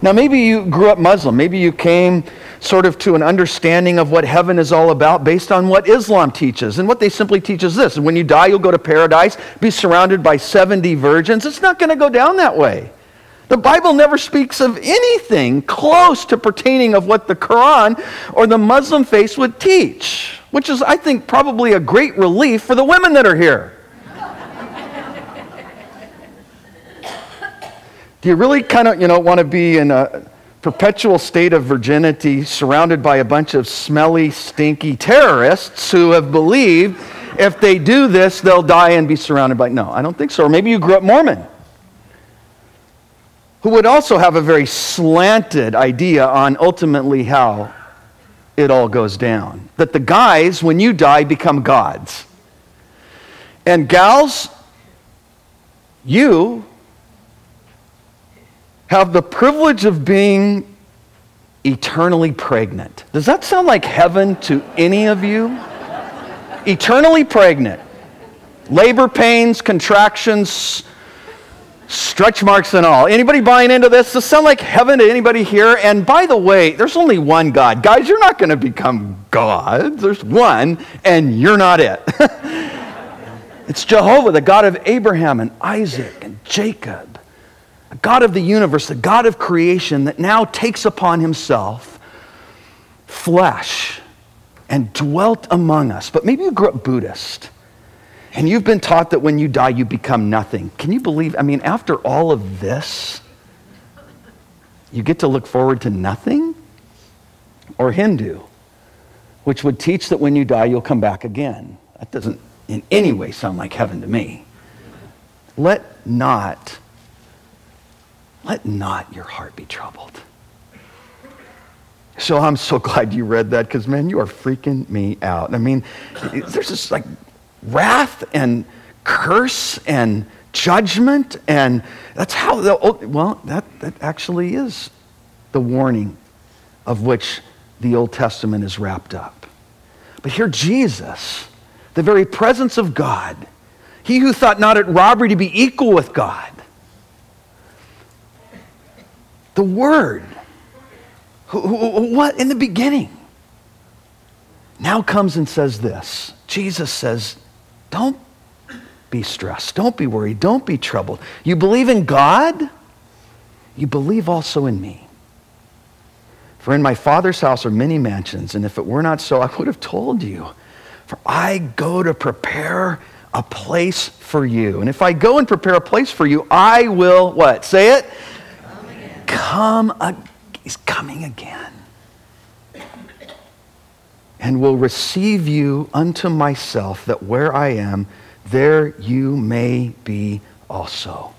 Now, maybe you grew up Muslim. Maybe you came sort of to an understanding of what heaven is all about based on what Islam teaches. And what they simply teach is this: when you die, you'll go to paradise, be surrounded by 70 virgins. It's not going to go down that way. The Bible never speaks of anything close to pertaining of what the Quran or the Muslim faith would teach, which is, I think, probably a great relief for the women that are here. Do you really kind of, want to be in a perpetual state of virginity surrounded by a bunch of smelly, stinky terrorists who have believed if they do this, they'll die and be surrounded by... No, I don't think so. Or maybe you grew up Mormon, who would also have a very slanted idea on ultimately how it all goes down. That the guys, when you die, become gods. And gals, you have the privilege of being eternally pregnant. Does that sound like heaven to any of you? Eternally pregnant. Labor pains, contractions, stretch marks and all. Anybody buying into this? Does this sound like heaven to anybody here? And by the way, there's only one God. Guys, you're not going to become gods. There's one, and you're not it. It's Jehovah, the God of Abraham and Isaac and Jacob. The God of the universe, the God of creation that now takes upon himself flesh and dwelt among us. But maybe you grew up Buddhist and you've been taught that when you die, you become nothing. Can you believe, after all of this, you get to look forward to nothing? Or Hindu, which would teach that when you die, you'll come back again. That doesn't in any way sound like heaven to me. Let not your heart be troubled. So I'm so glad you read that, because, man, you are freaking me out. There's this wrath and curse and judgment, and that's how that actually is the warning of which the Old Testament is wrapped up. But here Jesus, the very presence of God, he who thought not it robbery to be equal with God, the Word, what in the beginning, now comes and says this. Jesus says, don't be stressed, don't be worried, don't be troubled. You believe in God, you believe also in me. For in my Father's house are many mansions, and if it were not so, I would have told you. For I go to prepare a place for you. And if I go and prepare a place for you, I will, what? Say it? He's coming again. And will receive you unto myself, that where I am, there you may be also.